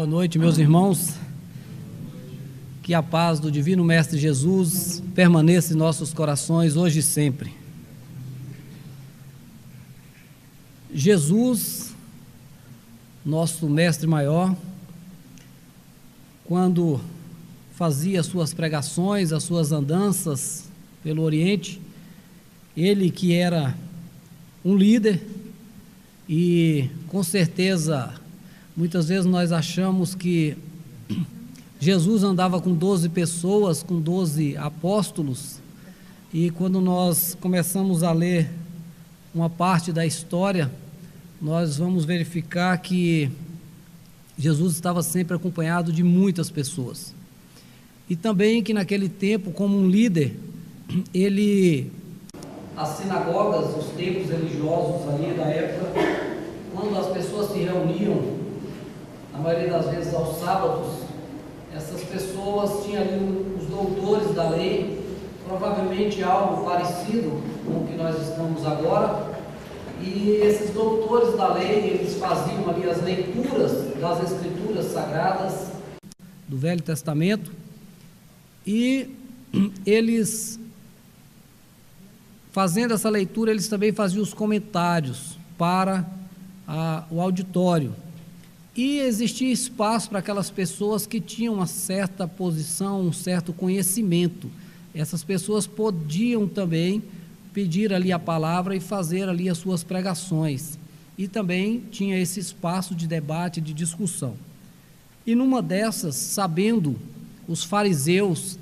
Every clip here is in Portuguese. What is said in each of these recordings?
Boa noite, meus irmãos. Que a paz do Divino Mestre Jesus permaneça em nossos corações hoje e sempre. Jesus, nosso Mestre Maior, quando fazia suas pregações, as suas andanças pelo Oriente, ele que era um líder e com certeza muitas vezes nós achamos que Jesus andava com 12 pessoas, com 12 apóstolos, e quando nós começamos a ler uma parte da história, nós vamos verificar que Jesus estava sempre acompanhado de muitas pessoas. E também que naquele tempo, como um líder, as sinagogas, os templos religiosos ali da época, quando as pessoas se reuniam, na maioria das vezes aos sábados, essas pessoas tinham ali os doutores da lei, provavelmente algo parecido com o que nós estamos agora, e esses doutores da lei, eles faziam ali as leituras das escrituras sagradas do Velho Testamento, e eles, fazendo essa leitura, eles também faziam os comentários para o auditório. E existia espaço para aquelas pessoas que tinham uma certa posição, um certo conhecimento. Essas pessoas podiam também pedir ali a palavra e fazer ali as suas pregações. E também tinha esse espaço de debate, de discussão. E numa dessas, sabendo os fariseus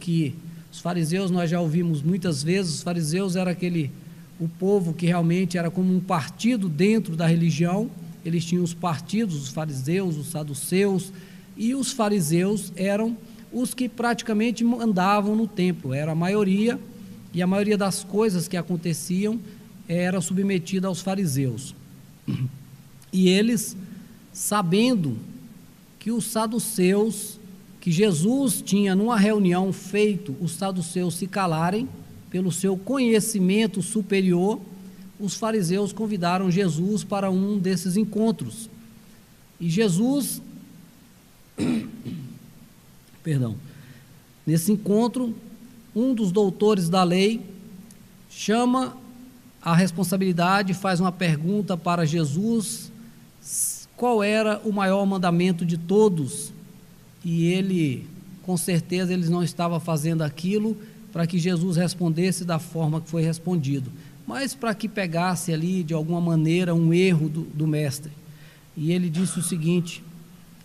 nós já ouvimos muitas vezes, os fariseus era o povo que realmente era como um partido dentro da religião. Eles tinham os partidos, os fariseus, os saduceus, e os fariseus eram os que praticamente mandavam no templo, era a maioria, e a maioria das coisas que aconteciam era submetida aos fariseus. E eles, sabendo que os saduceus, que Jesus tinha numa reunião feito os saduceus se calarem, pelo seu conhecimento superior, os fariseus convidaram Jesus para um desses encontros. E Jesus, nesse encontro, um dos doutores da lei chama a responsabilidade, faz uma pergunta para Jesus, qual era o maior mandamento de todos? E ele, com certeza, ele não estava fazendo aquilo para que Jesus respondesse da forma que foi respondido, mas para que pegasse ali, de alguma maneira, um erro do mestre. E ele disse o seguinte: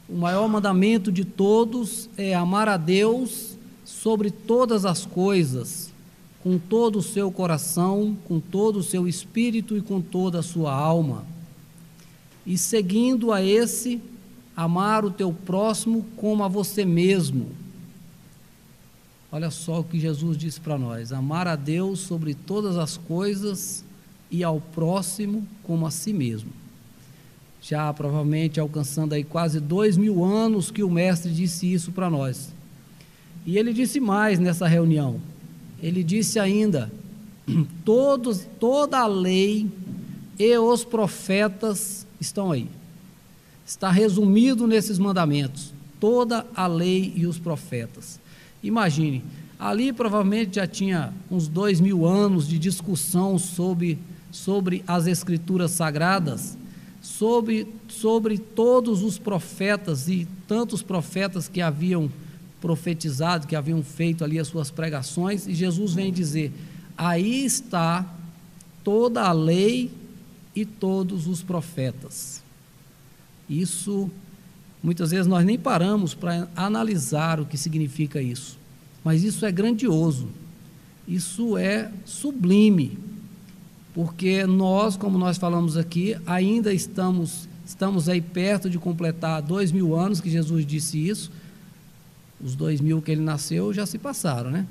o maior mandamento de todos é amar a Deus sobre todas as coisas, com todo o seu coração, com todo o seu espírito e com toda a sua alma. E seguindo a esse, amar o teu próximo como a você mesmo. Olha só o que Jesus disse para nós: amar a Deus sobre todas as coisas e ao próximo como a si mesmo. Já provavelmente alcançando aí quase 2000 anos que o mestre disse isso para nós. E ele disse mais nessa reunião. Ele disse ainda: toda a lei e os profetas estão aí. Está resumido nesses mandamentos. Toda a lei e os profetas. Imagine, ali provavelmente já tinha uns 2000 anos de discussão sobre as escrituras sagradas, sobre todos os profetas e tantos profetas que haviam profetizado, que haviam feito ali as suas pregações, e Jesus vem dizer: aí está toda a lei e todos os profetas. Isso, muitas vezes nós nem paramos para analisar o que significa isso, mas isso é grandioso, isso é sublime, porque nós, como nós falamos aqui, ainda estamos aí perto de completar 2000 anos que Jesus disse isso. Os 2000 que ele nasceu já se passaram, né?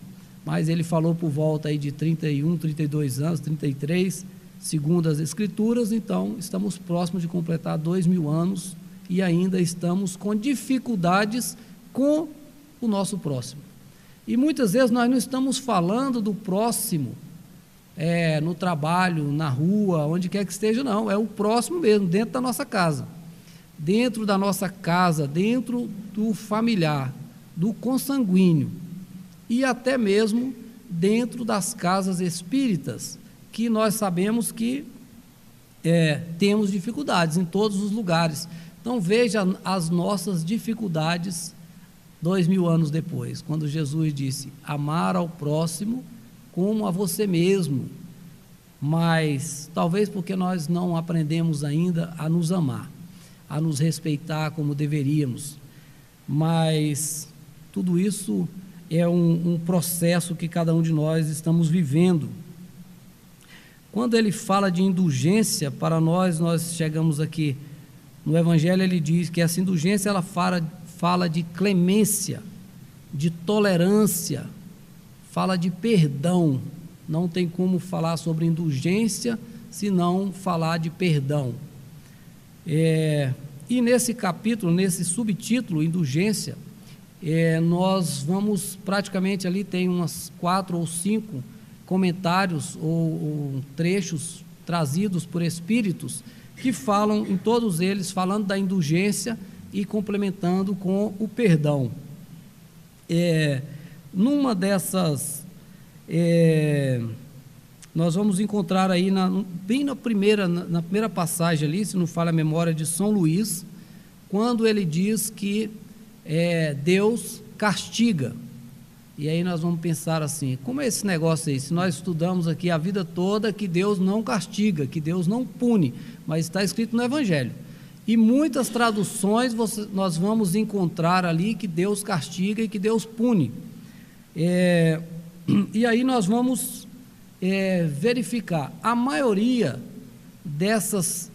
Mas ele falou por volta aí de 31, 32 anos, 33, segundo as Escrituras. Então estamos próximos de completar 2000 anos e ainda estamos com dificuldades com o nosso próximo. E muitas vezes nós não estamos falando do próximo no trabalho, na rua, onde quer que esteja, não, é o próximo mesmo, dentro da nossa casa. dentro da nossa casa, dentro do familiar, do consanguíneo e até mesmo dentro das casas espíritas, que nós sabemos que temos dificuldades em todos os lugares. Então veja as nossas dificuldades 2000 anos depois, quando Jesus disse: amar ao próximo como a você mesmo. Mas talvez porque nós não aprendemos ainda a nos amar, a nos respeitar como deveríamos. Mas tudo isso é um processo que cada um de nós estamos vivendo. Quando ele fala de indulgência, para nós chegamos aqui no Evangelho, ele diz que essa indulgência ela fala de clemência, de tolerância, fala de perdão. Não tem como falar sobre indulgência se não falar de perdão. E nesse capítulo, nesse subtítulo, indulgência, nós vamos praticamente ali, tem umas 4 ou 5 comentários ou trechos trazidos por espíritos que falam, em todos eles, falando da indulgência e complementando com o perdão. Numa dessas, nós vamos encontrar aí, bem na primeira passagem ali, se não falha a memória, de São Luís, quando ele diz que Deus castiga. E aí nós vamos pensar assim: como é esse negócio aí? Se nós estudamos aqui a vida toda que Deus não castiga, que Deus não pune, mas está escrito no Evangelho. E muitas traduções nós vamos encontrar ali que Deus castiga e que Deus pune. E aí nós vamos verificar, a maioria desses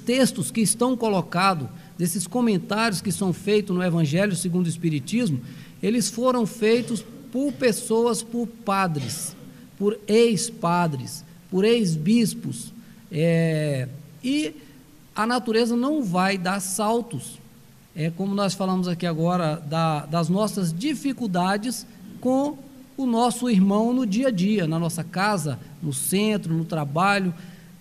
textos que estão colocados, desses comentários que são feitos no Evangelho segundo o Espiritismo, eles foram feitos por pessoas, por padres, por ex-padres, por ex-bispos, e a natureza não vai dar saltos, como nós falamos aqui agora, das nossas dificuldades com o nosso irmão no dia a dia, na nossa casa, no centro, no trabalho,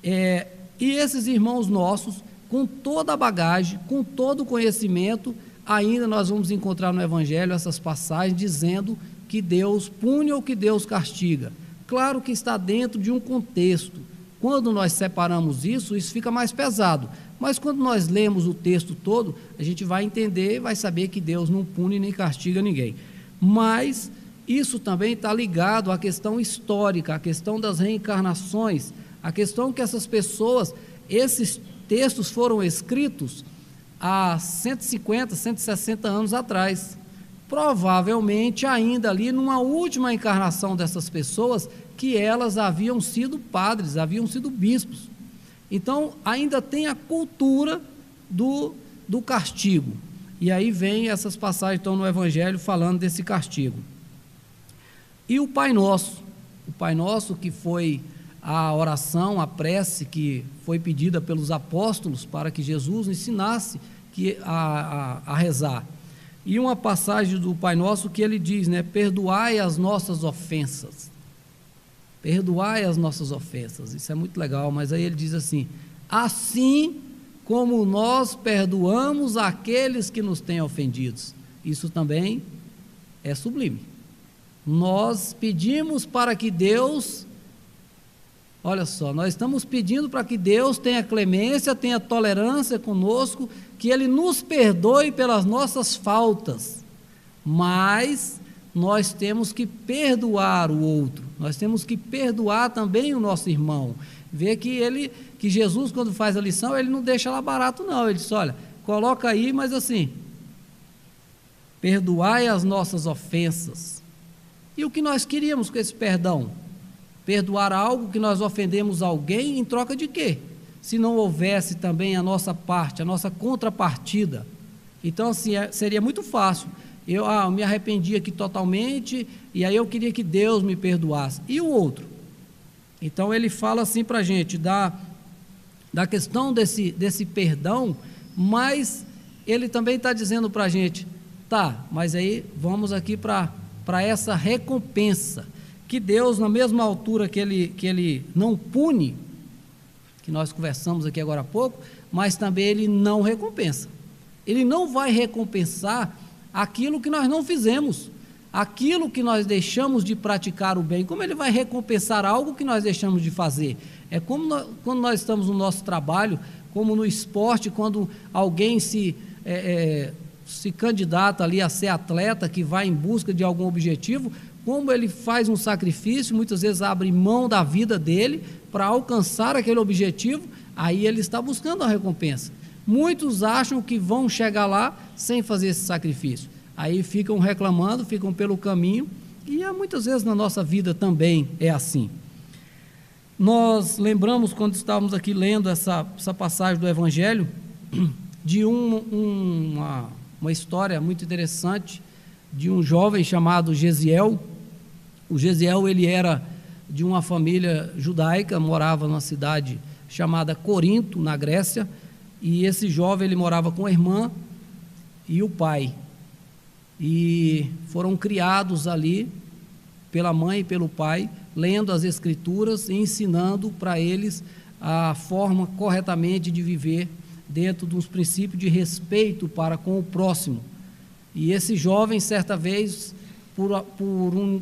e esses irmãos nossos, com toda a bagagem, com todo o conhecimento, ainda nós vamos encontrar no Evangelho essas passagens dizendo que Deus pune ou que Deus castiga. Claro que está dentro de um contexto. Quando nós separamos isso fica mais pesado. Mas quando nós lemos o texto todo, a gente vai entender, vai saber que Deus não pune nem castiga ninguém. Mas isso também está ligado à questão histórica, à questão das reencarnações, à questão que essas pessoas, esses textos foram escritos há 150, 160 anos atrás, provavelmente ainda ali numa última encarnação dessas pessoas, que elas haviam sido padres, haviam sido bispos. Então ainda tem a cultura do castigo, e aí vem essas passagens então no Evangelho falando desse castigo. E o Pai Nosso que foi a oração, a prece que foi pedida pelos apóstolos para que Jesus ensinasse a rezar. E uma passagem do Pai Nosso que ele diz, perdoai as nossas ofensas. Perdoai as nossas ofensas. Isso é muito legal, mas aí ele diz assim: assim como nós perdoamos aqueles que nos têm ofendidos. Isso também é sublime. Nós pedimos para que Deus... Olha só, nós estamos pedindo para que Deus tenha clemência, tenha tolerância conosco, que Ele nos perdoe pelas nossas faltas, mas nós temos que perdoar o outro, nós temos que perdoar também o nosso irmão. Vê que Jesus, quando faz a lição, Ele não deixa lá barato não, Ele diz: olha, coloca aí, mas assim, perdoai as nossas ofensas. E o que nós queríamos com esse perdão? Perdoar algo que nós ofendemos alguém em troca de quê? Se não houvesse também a nossa parte, a nossa contrapartida. Então, assim, seria muito fácil. Eu me arrependi aqui totalmente, e aí eu queria que Deus me perdoasse. E o outro? Então, ele fala assim para a gente, da questão desse perdão, mas ele também está dizendo para a gente, mas aí vamos aqui para essa recompensa. Que Deus, na mesma altura que ele não pune, que nós conversamos aqui agora há pouco, mas também ele não recompensa. Ele não vai recompensar aquilo que nós não fizemos, aquilo que nós deixamos de praticar o bem. Como ele vai recompensar algo que nós deixamos de fazer? É como quando nós estamos no nosso trabalho, como no esporte, quando alguém se candidata ali a ser atleta, que vai em busca de algum objetivo, como ele faz um sacrifício, muitas vezes abre mão da vida dele para alcançar aquele objetivo, aí ele está buscando a recompensa. Muitos acham que vão chegar lá sem fazer esse sacrifício. Aí ficam reclamando, ficam pelo caminho, e muitas vezes na nossa vida também é assim. Nós lembramos, quando estávamos aqui lendo essa passagem do Evangelho, de uma história muito interessante de um jovem chamado Gesiel. O Gesiel, ele era de uma família judaica, morava numa cidade chamada Corinto, na Grécia, e esse jovem, ele morava com a irmã e o pai, e foram criados ali pela mãe e pelo pai, lendo as Escrituras e ensinando para eles a forma corretamente de viver dentro dos princípios de respeito para com o próximo. E esse jovem, certa vez, por um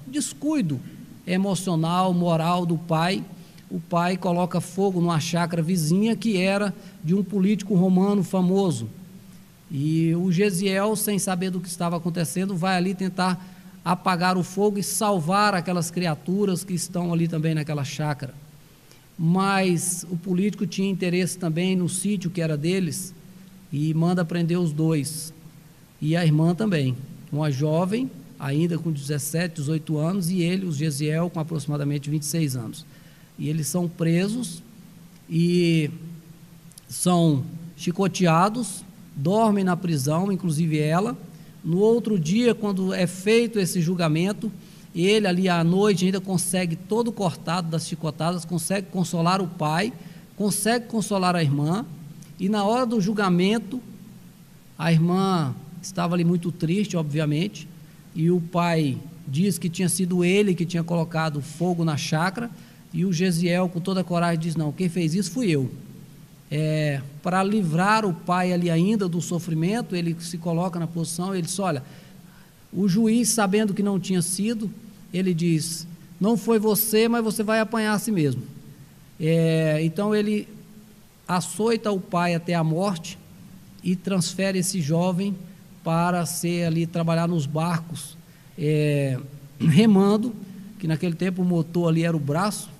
descuido emocional, moral do pai, o pai coloca fogo numa chácara vizinha que era de um político romano famoso. E o Gesiel, sem saber do que estava acontecendo, vai ali tentar apagar o fogo e salvar aquelas criaturas que estão ali também naquela chácara. Mas o político tinha interesse também no sítio que era deles e manda prender os dois. E a irmã também, uma jovem, ainda com 17, 18 anos, e ele, o Gesiel, com aproximadamente 26 anos. E eles são presos e são chicoteados, dormem na prisão, inclusive ela. No outro dia, quando é feito esse julgamento, ele ali à noite ainda consegue, todo cortado das chicotadas, consegue consolar o pai, consegue consolar a irmã, e na hora do julgamento, a irmã estava ali muito triste, obviamente, e o pai diz que tinha sido ele que tinha colocado fogo na chácara, e o Gesiel, com toda a coragem, diz: não, quem fez isso fui eu. Para livrar o pai ali ainda do sofrimento, ele se coloca na posição, ele diz: olha, o juiz, sabendo que não tinha sido, ele diz: não foi você, mas você vai apanhar a si mesmo. Então ele açoita o pai até a morte e transfere esse jovem para ser ali, trabalhar nos barcos, remando, que naquele tempo o motor ali era o braço,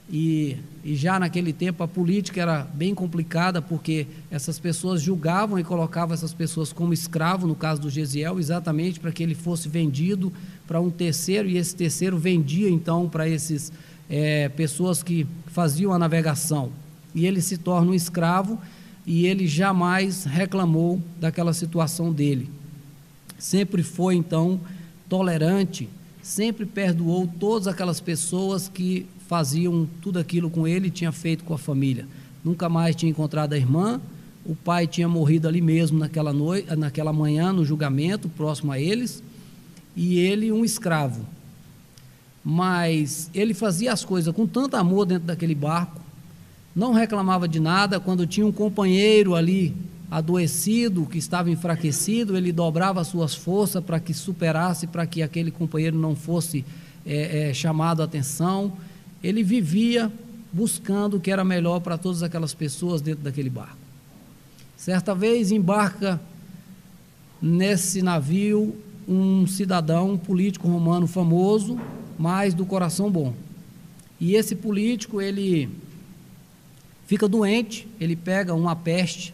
e já naquele tempo a política era bem complicada, porque essas pessoas julgavam e colocavam essas pessoas como escravo, no caso do Gesiel, exatamente para que ele fosse vendido para um terceiro, e esse terceiro vendia então para esses pessoas que faziam a navegação, e ele se torna um escravo, e ele jamais reclamou daquela situação dele, sempre foi então tolerante, sempre perdoou todas aquelas pessoas que faziam tudo aquilo com ele, tinha feito com a família. Nunca mais tinha encontrado a irmã, o pai tinha morrido ali mesmo naquela noite, naquela manhã, no julgamento, próximo a eles, e ele um escravo. Mas ele fazia as coisas com tanto amor dentro daquele barco, não reclamava de nada. Quando tinha um companheiro ali adoecido, que estava enfraquecido, ele dobrava as suas forças para que superasse, para que aquele companheiro não fosse chamado a atenção. Ele vivia buscando o que era melhor para todas aquelas pessoas dentro daquele barco. Certa vez embarca nesse navio um cidadão, um político romano famoso, mas do coração bom. E esse político, ele fica doente, ele pega uma peste,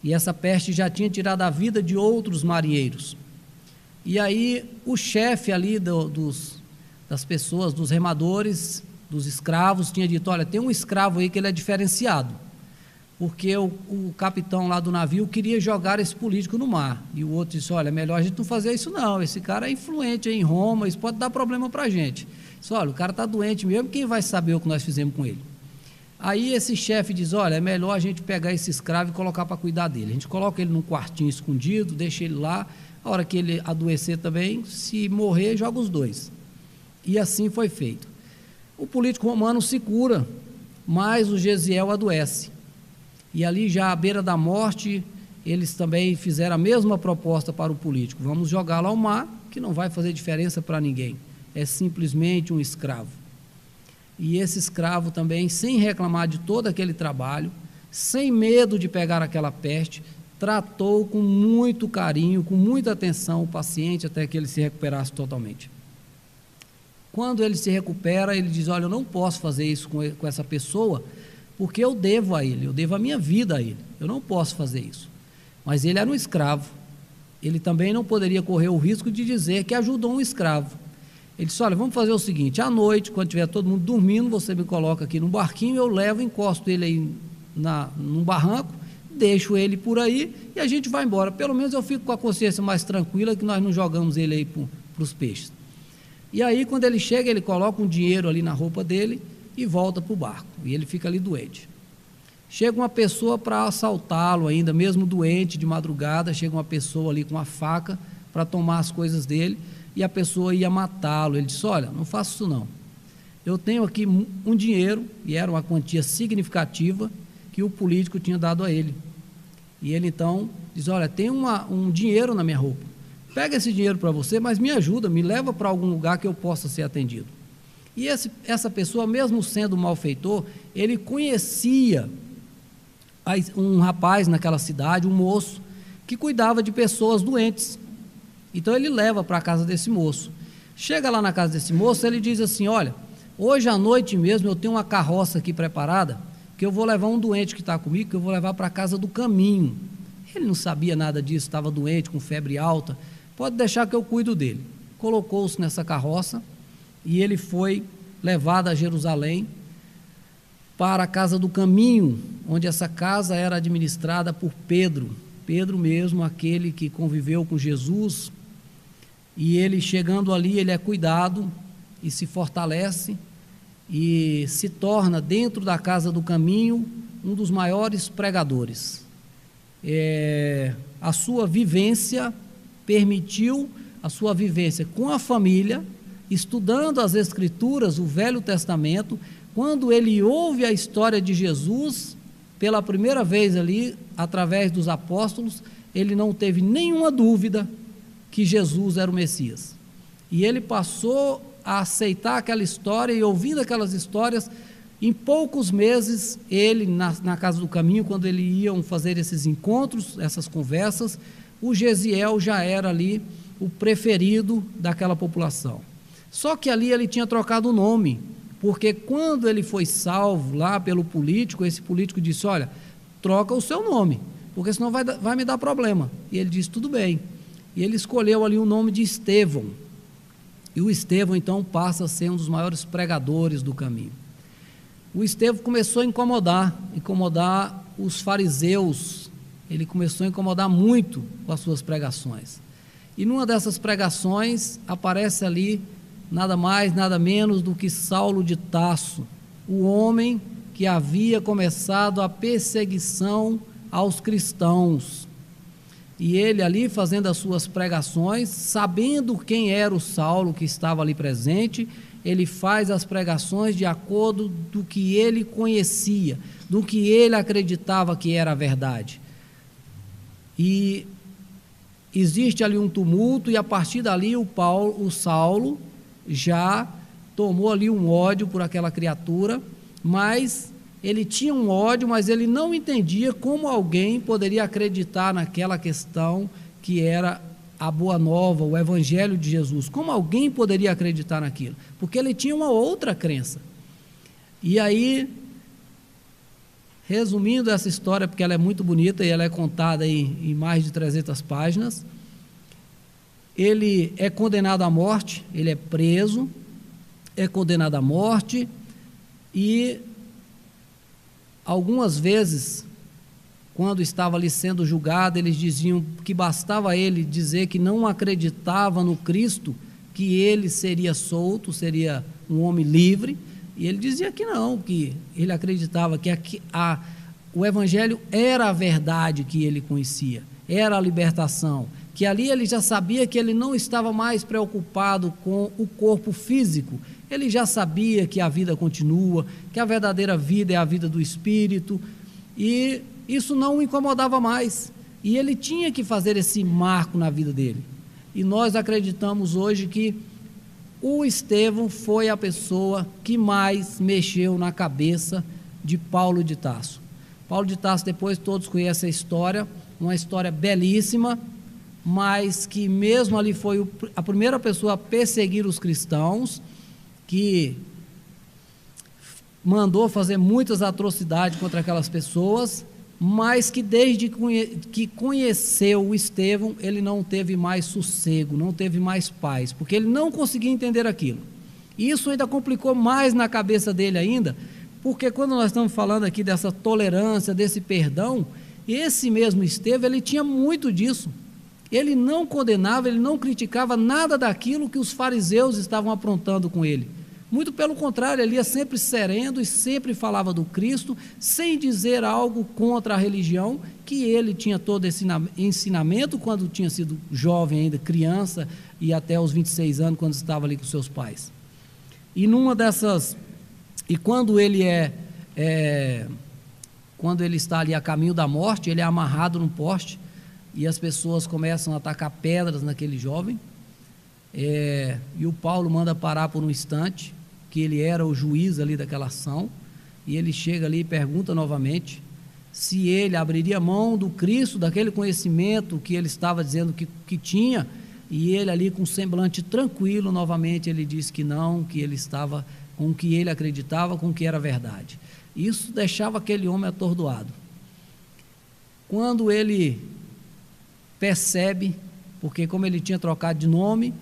e essa peste já tinha tirado a vida de outros marinheiros. E aí o chefe ali das pessoas, dos remadores, dos escravos, tinha dito: olha, tem um escravo aí que ele é diferenciado, porque o capitão lá do navio queria jogar esse político no mar. E o outro disse: olha, é melhor a gente não fazer isso não, esse cara é influente aí em Roma, isso pode dar problema para a gente. Disse: olha, o cara está doente mesmo, quem vai saber o que nós fizemos com ele? Aí esse chefe diz: olha, é melhor a gente pegar esse escravo e colocar para cuidar dele. A gente coloca ele num quartinho escondido, deixa ele lá, a hora que ele adoecer também, se morrer, joga os dois. E assim foi feito. O político romano se cura, mas o Gesiel adoece. E ali, já à beira da morte, eles também fizeram a mesma proposta para o político: vamos jogá-lo ao mar, que não vai fazer diferença para ninguém, é simplesmente um escravo. E esse escravo também, sem reclamar de todo aquele trabalho, sem medo de pegar aquela peste, tratou com muito carinho, com muita atenção o paciente até que ele se recuperasse totalmente. Quando ele se recupera, ele diz: olha, eu não posso fazer isso com essa pessoa, porque eu devo a ele, eu devo a minha vida a ele, eu não posso fazer isso. Mas ele era um escravo, ele também não poderia correr o risco de dizer que ajudou um escravo. Ele disse: olha, vamos fazer o seguinte, à noite, quando tiver todo mundo dormindo, você me coloca aqui num barquinho, eu levo, encosto ele aí num barranco, deixo ele por aí e a gente vai embora. Pelo menos eu fico com a consciência mais tranquila que nós não jogamos ele aí para os peixes. E aí, quando ele chega, ele coloca um dinheiro ali na roupa dele e volta para o barco, e ele fica ali doente. Chega uma pessoa para assaltá-lo ainda, mesmo doente, de madrugada, chega uma pessoa ali com uma faca para tomar as coisas dele, e a pessoa ia matá-lo. Ele disse: olha, não faço isso não, eu tenho aqui um dinheiro, e era uma quantia significativa, que o político tinha dado a ele. E ele então diz: olha, tem um dinheiro na minha roupa, pega esse dinheiro para você, mas me ajuda, me leva para algum lugar que eu possa ser atendido. E essa pessoa, mesmo sendo malfeitor, ele conhecia um rapaz naquela cidade, um moço, que cuidava de pessoas doentes. Então ele leva para a casa desse moço. Chega lá na casa desse moço, ele diz assim: olha, hoje à noite mesmo eu tenho uma carroça aqui preparada, que eu vou levar um doente que está comigo, que eu vou levar para a casa do caminho. Ele não sabia nada disso, estava doente, com febre alta. Pode deixar que eu cuido dele. Colocou-se nessa carroça e ele foi levado a Jerusalém, para a casa do caminho, onde essa casa era administrada por Pedro mesmo, aquele que conviveu com Jesus. E ele, chegando ali, ele é cuidado e se fortalece e se torna, dentro da casa do caminho, um dos maiores pregadores. A sua vivência permitiu a sua vivência com a família, estudando as Escrituras, o Velho Testamento. Quando ele ouve a história de Jesus, pela primeira vez ali, através dos apóstolos, ele não teve nenhuma dúvida que Jesus era o Messias. E ele passou a aceitar aquela história, e ouvindo aquelas histórias, em poucos meses, ele, na casa do caminho, quando eles iam fazer esses encontros, essas conversas, o Gesiel já era ali o preferido daquela população. Só que ali ele tinha trocado o nome, porque quando ele foi salvo lá pelo político, esse político disse: olha, troca o seu nome, porque senão vai me dar problema. E ele disse: tudo bem. E ele escolheu ali o nome de Estevão. E o Estevão então passa a ser um dos maiores pregadores do caminho. O Estevão começou a incomodar os fariseus. Ele começou a incomodar muito com as suas pregações. E numa dessas pregações aparece ali nada mais, nada menos do que Saulo de Tarso, o homem que havia começado a perseguição aos cristãos. E ele ali, fazendo as suas pregações, sabendo quem era o Saulo que estava ali presente, ele faz as pregações de acordo do que ele conhecia, do que ele acreditava que era a verdade. E existe ali um tumulto, e a partir dali o Saulo já tomou ali um ódio por aquela criatura, mas ele tinha um ódio, mas ele não entendia como alguém poderia acreditar naquela questão que era a boa nova, o evangelho de Jesus. Como alguém poderia acreditar naquilo? Porque ele tinha uma outra crença. E aí, resumindo essa história, porque ela é muito bonita e ela é contada em mais de 300 páginas, ele é condenado à morte, ele é preso, é condenado à morte, e algumas vezes, quando estava ali sendo julgado, eles diziam que bastava ele dizer que não acreditava no Cristo, que ele seria solto, seria um homem livre, e ele dizia que não, que ele acreditava que o Evangelho era a verdade que ele conhecia, era a libertação, que ali ele já sabia que ele não estava mais preocupado com o corpo físico, Ele já sabia que a vida continua, que a verdadeira vida é a vida do Espírito, e isso não o incomodava mais. E ele tinha que fazer esse marco na vida dele. E nós acreditamos hoje que o Estevão foi a pessoa que mais mexeu na cabeça de Paulo de Tarso. Paulo de Tarso, depois todos conhecem a história, uma história belíssima, mas que mesmo ali foi a primeira pessoa a perseguir os cristãos, que mandou fazer muitas atrocidades contra aquelas pessoas, mas que desde que conheceu o Estevão, ele não teve mais sossego, não teve mais paz, porque ele não conseguia entender aquilo. E isso ainda complicou mais na cabeça dele ainda, porque quando nós estamos falando aqui dessa tolerância, desse perdão, esse mesmo Estevão, ele tinha muito disso. Ele não condenava, ele não criticava nada daquilo que os fariseus estavam aprontando com ele. Muito pelo contrário, ele ia sempre sereno e sempre falava do Cristo, sem dizer algo contra a religião, que ele tinha todo esse ensinamento quando tinha sido jovem ainda, criança, e até os 26 anos, quando estava ali com seus pais. E quando ele quando ele está ali a caminho da morte, ele é amarrado num poste, e as pessoas começam a atacar pedras naquele jovem, e o Paulo manda parar por um instante, que ele era o juiz ali daquela ação, e ele chega ali e pergunta novamente se ele abriria mão do Cristo, daquele conhecimento que ele estava dizendo que tinha, e ele ali com um semblante tranquilo, novamente ele diz que não, que ele estava com o que ele acreditava, com o que era verdade. Isso deixava aquele homem atordoado. Quando ele percebe, porque como ele tinha trocado de nome,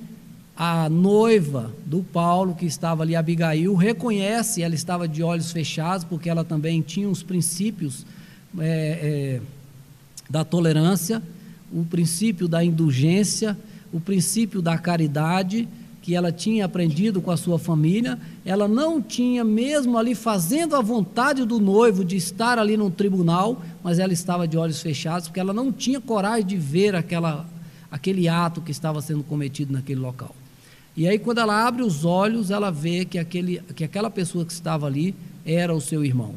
a noiva do Paulo, que estava ali, Abigail, reconhece, ela estava de olhos fechados, porque ela também tinha os princípios da tolerância, o princípio da indulgência, o princípio da caridade, que ela tinha aprendido com a sua família. Ela não tinha, mesmo ali fazendo a vontade do noivo de estar ali no tribunal, mas ela estava de olhos fechados, porque ela não tinha coragem de ver aquele ato que estava sendo cometido naquele local. E aí, quando ela abre os olhos, ela vê que aquela pessoa que estava ali era o seu irmão.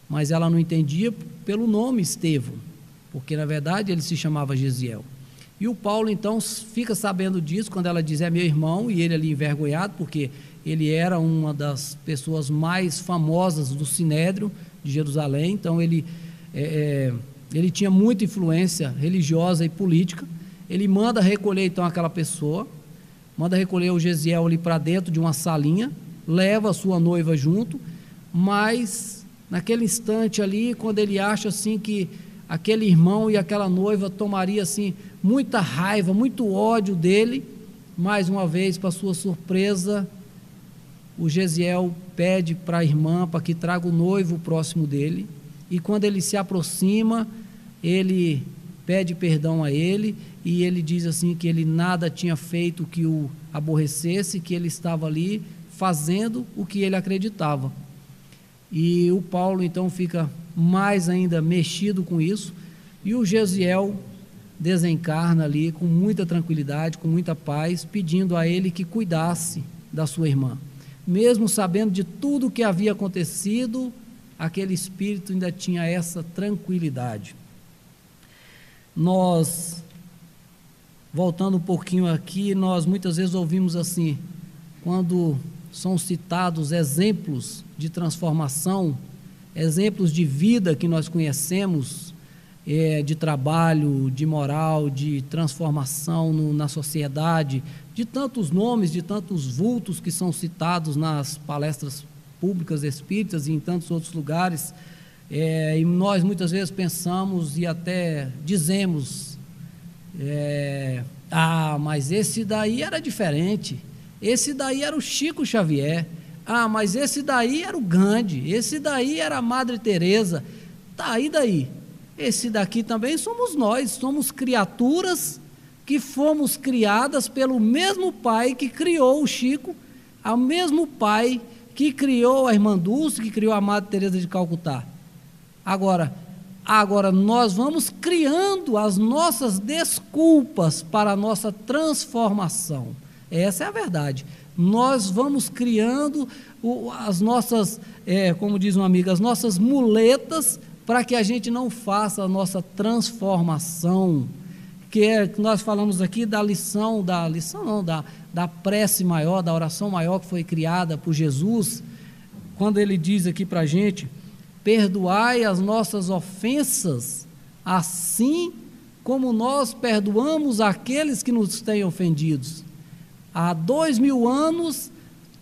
Mas ela não entendia pelo nome Estevão, porque na verdade ele se chamava Gesiel. E o Paulo então fica sabendo disso quando ela diz: é meu irmão, e ele ali envergonhado, porque ele era uma das pessoas mais famosas do Sinédrio de Jerusalém, então ele tinha muita influência religiosa e política. Ele manda recolher então aquela pessoa, manda recolher o Gesiel ali para dentro de uma salinha, leva a sua noiva junto, mas naquele instante ali, quando ele acha assim que aquele irmão e aquela noiva tomaria assim muita raiva, muito ódio dele, mais uma vez, para sua surpresa, o Gesiel pede para a irmã para que traga o noivo próximo dele, e quando ele se aproxima, ele pede perdão a ele, e ele diz assim que ele nada tinha feito que o aborrecesse, que ele estava ali fazendo o que ele acreditava. E o Paulo então fica mais ainda mexido com isso, e o Gesiel desencarna ali com muita tranquilidade, com muita paz, pedindo a ele que cuidasse da sua irmã. Mesmo sabendo de tudo o que havia acontecido, aquele espírito ainda tinha essa tranquilidade. Nós, voltando um pouquinho aqui, nós muitas vezes ouvimos assim, quando são citados exemplos de transformação, exemplos de vida que nós conhecemos, de trabalho, de moral, de transformação na sociedade, de tantos nomes, de tantos vultos que são citados nas palestras públicas espíritas e em tantos outros lugares, e nós muitas vezes pensamos e até dizemos, mas esse daí era diferente, esse daí era o Chico Xavier, mas esse daí era o Gandhi, esse daí era a Madre Teresa, daí, esse daqui também somos nós, somos criaturas que fomos criadas pelo mesmo pai que criou o Chico, o mesmo pai que criou a irmã Dulce, que criou a Madre Teresa de Calcutá. Agora nós vamos criando as nossas desculpas para a nossa transformação. Essa é a verdade. Nós vamos criando as nossas, como diz um amigo, as nossas muletas para que a gente não faça a nossa transformação, que nós falamos aqui da prece maior, da oração maior que foi criada por Jesus, quando ele diz aqui para a gente: perdoai as nossas ofensas, assim como nós perdoamos aqueles que nos têm ofendidos. Há 2000 anos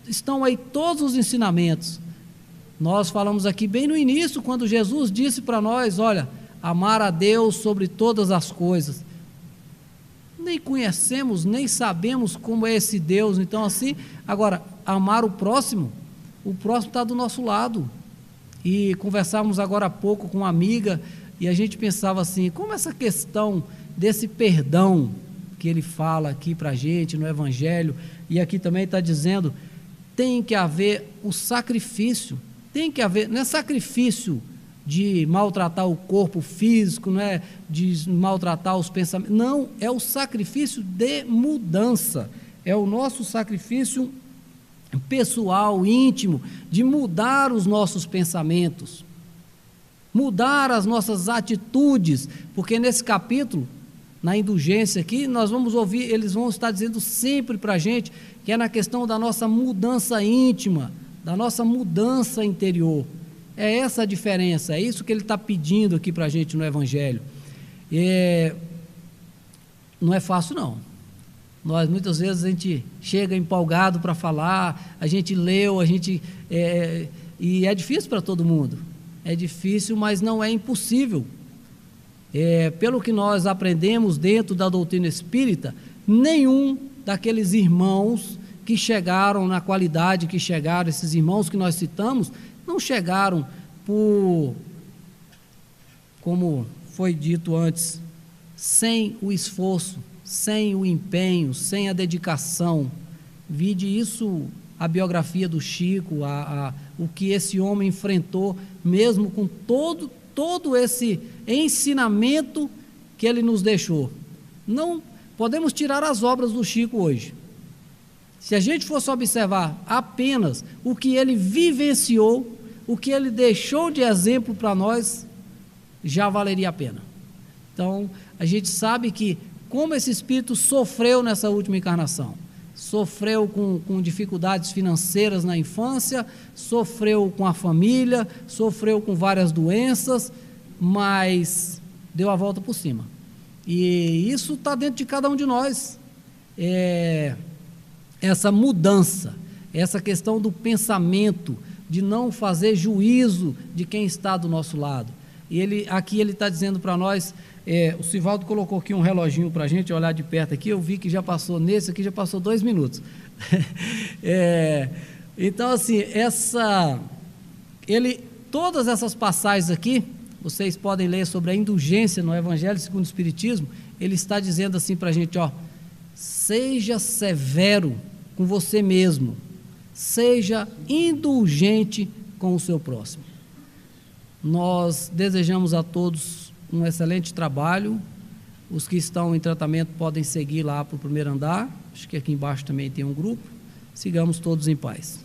estão aí todos os ensinamentos. Nós falamos aqui bem no início, quando Jesus disse para nós: olha, amar a Deus sobre todas as coisas. Nem conhecemos, nem sabemos como é esse Deus. Então, assim, agora, amar o próximo está do nosso lado. E conversávamos agora há pouco com uma amiga, e a gente pensava assim: como essa questão desse perdão que ele fala aqui para a gente no Evangelho, e aqui também está dizendo, tem que haver o sacrifício, tem que haver, não é sacrifício de maltratar o corpo físico, não é de maltratar os pensamentos, não, é o sacrifício de mudança, é o nosso sacrifício pessoal, íntimo, de mudar os nossos pensamentos, mudar as nossas atitudes, porque nesse capítulo, na indulgência aqui, nós vamos ouvir, eles vão estar dizendo sempre para a gente, que é na questão da nossa mudança íntima, da nossa mudança interior. É essa a diferença, é isso que ele está pedindo aqui para a gente no Evangelho. Não é fácil, não. Nós, muitas vezes, a gente chega empolgado para falar, a gente leu, e é difícil para todo mundo. É difícil, mas não é impossível. Pelo que nós aprendemos dentro da doutrina espírita, nenhum daqueles irmãos que chegaram na qualidade que chegaram, esses irmãos que nós citamos, não chegaram por, como foi dito antes, sem o esforço, sem o empenho, sem a dedicação. Vide isso, a biografia do Chico, o que esse homem enfrentou, mesmo com todo esse ensinamento que ele nos deixou. Não podemos tirar as obras do Chico hoje. Se a gente fosse observar apenas o que ele vivenciou, o que ele deixou de exemplo para nós, já valeria a pena. Então, a gente sabe que como esse espírito sofreu nessa última encarnação, sofreu com dificuldades financeiras na infância, sofreu com a família, sofreu com várias doenças, mas deu a volta por cima. E isso está dentro de cada um de nós. Essa mudança, essa questão do pensamento, de não fazer juízo de quem está do nosso lado. E aqui ele está dizendo para nós, o Sivaldo colocou aqui um reloginho para a gente olhar de perto aqui, eu vi que já passou, nesse aqui já passou 2 minutos. Então, assim, todas essas passagens aqui, vocês podem ler sobre a indulgência no Evangelho segundo o Espiritismo, ele está dizendo assim para a gente, seja severo com você mesmo, seja indulgente com o seu próximo. Nós desejamos a todos um excelente trabalho. Os que estão em tratamento podem seguir lá para o primeiro andar, acho que aqui embaixo também tem um grupo. Sigamos todos em paz.